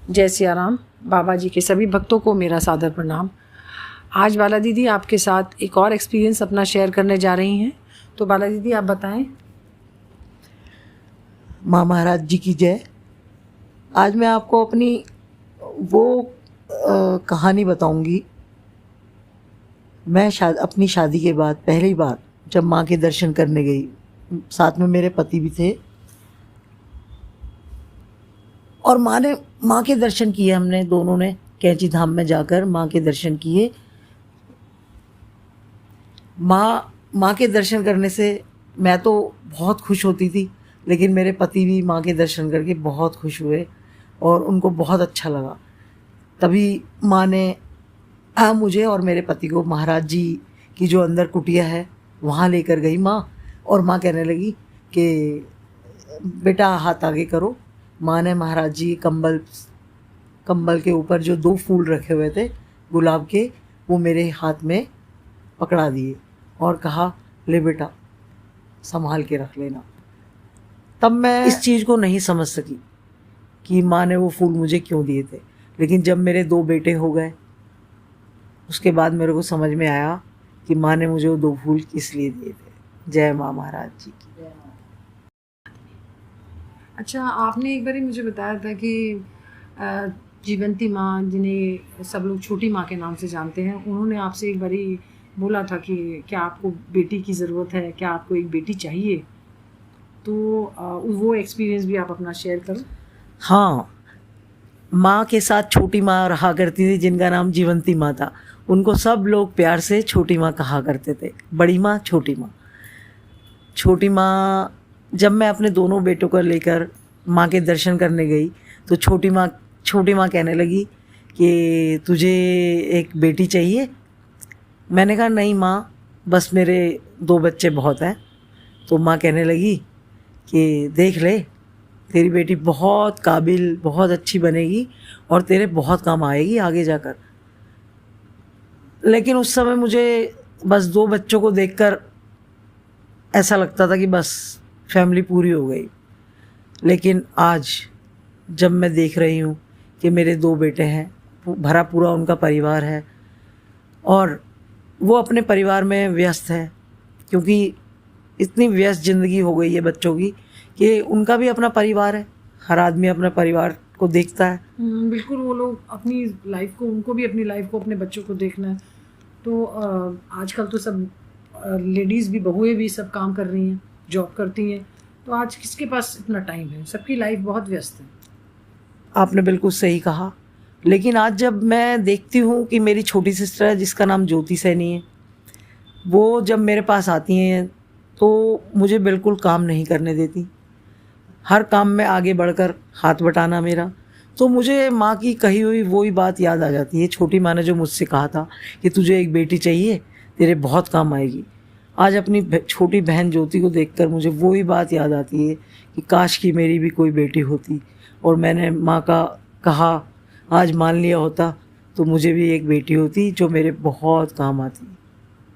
जय सिया राम। बाबा जी के सभी भक्तों को मेरा सादर प्रणाम। आज बाला दीदी आपके साथ एक और एक्सपीरियंस अपना शेयर करने जा रही हैं। तो बाला दीदी आप बताएं। माँ महाराज जी की जय। आज मैं आपको अपनी वो कहानी बताऊंगी। मैं अपनी शादी के बाद पहली बार जब माँ के दर्शन करने गई, साथ में मेरे पति भी थे, और माँ के दर्शन किए। हमने दोनों ने कैंची धाम में जाकर माँ के दर्शन किए। माँ के दर्शन करने से मैं तो बहुत खुश होती थी, लेकिन मेरे पति भी माँ के दर्शन करके बहुत खुश हुए और उनको बहुत अच्छा लगा। तभी माँ ने मुझे और मेरे पति को महाराज जी की जो अंदर कुटिया है वहाँ लेकर गई माँ, और माँ कहने लगी कि बेटा हाथ आगे करो। माँ ने महाराज जी कंबल के ऊपर जो 2 फूल रखे हुए थे गुलाब के, वो मेरे हाथ में पकड़ा दिए और कहा, ले बेटा संभाल के रख लेना। तब मैं इस चीज़ को नहीं समझ सकी कि माँ ने वो फूल मुझे क्यों दिए थे, लेकिन जब मेरे 2 बेटे हो गए उसके बाद मेरे को समझ में आया कि माँ ने मुझे वो 2 फूल किस लिए दिए थे। जय माँ महाराज जी की। अच्छा, आपने एक बार मुझे बताया था कि जीवंती माँ, जिन्हें सब लोग छोटी माँ के नाम से जानते हैं, उन्होंने आपसे एक बारी बोला था कि क्या आपको बेटी की ज़रूरत है, क्या आपको एक बेटी चाहिए। तो वो एक्सपीरियंस भी आप अपना शेयर करो। हाँ, माँ के साथ छोटी माँ रहा करती थी जिनका नाम जीवंती माँ था। उनको सब लोग प्यार से छोटी माँ कहा करते थे। बड़ी माँ, छोटी माँ। छोटी माँ, जब मैं अपने दोनों बेटों को लेकर माँ के दर्शन करने गई तो छोटी माँ कहने लगी कि तुझे एक बेटी चाहिए। मैंने कहा नहीं माँ, बस मेरे 2 बच्चे बहुत हैं। तो माँ कहने लगी कि देख ले, तेरी बेटी बहुत काबिल, बहुत अच्छी बनेगी और तेरे बहुत काम आएगी आगे जाकर। लेकिन उस समय मुझे बस 2 बच्चों को देखकर ऐसा लगता था कि बस फैमिली पूरी हो गई। लेकिन आज जब मैं देख रही हूँ कि मेरे 2 बेटे हैं, भरा पूरा उनका परिवार है और वो अपने परिवार में व्यस्त है, क्योंकि इतनी व्यस्त ज़िंदगी हो गई है बच्चों की कि उनका भी अपना परिवार है। हर आदमी अपने परिवार को देखता है। बिल्कुल, वो लोग अपनी लाइफ को, उनको भी अपनी लाइफ को, अपने बच्चों को देखना है। तो आजकल तो सब लेडीज़ भी, बहुएं भी सब काम कर रही हैं, जॉब करती हैं। तो आज किसके पास इतना टाइम है? सबकी लाइफ बहुत व्यस्त है। आपने बिल्कुल सही कहा। लेकिन आज जब मैं देखती हूँ कि मेरी छोटी सिस्टर है जिसका नाम ज्योति सैनी है, वो जब मेरे पास आती हैं तो मुझे बिल्कुल काम नहीं करने देती। हर काम में आगे बढ़कर हाथ बटाना मेरा। तो मुझे माँ की कही हुई वही बात याद आ जाती है। छोटी माँ ने जो मुझसे कहा था कि तुझे एक बेटी चाहिए, तेरे बहुत काम आएगी। आज अपनी छोटी बहन ज्योति को देखकर मुझे वही बात याद आती है कि काश कि मेरी भी कोई बेटी होती और मैंने माँ का कहा आज मान लिया होता तो मुझे भी एक बेटी होती जो मेरे बहुत काम आती।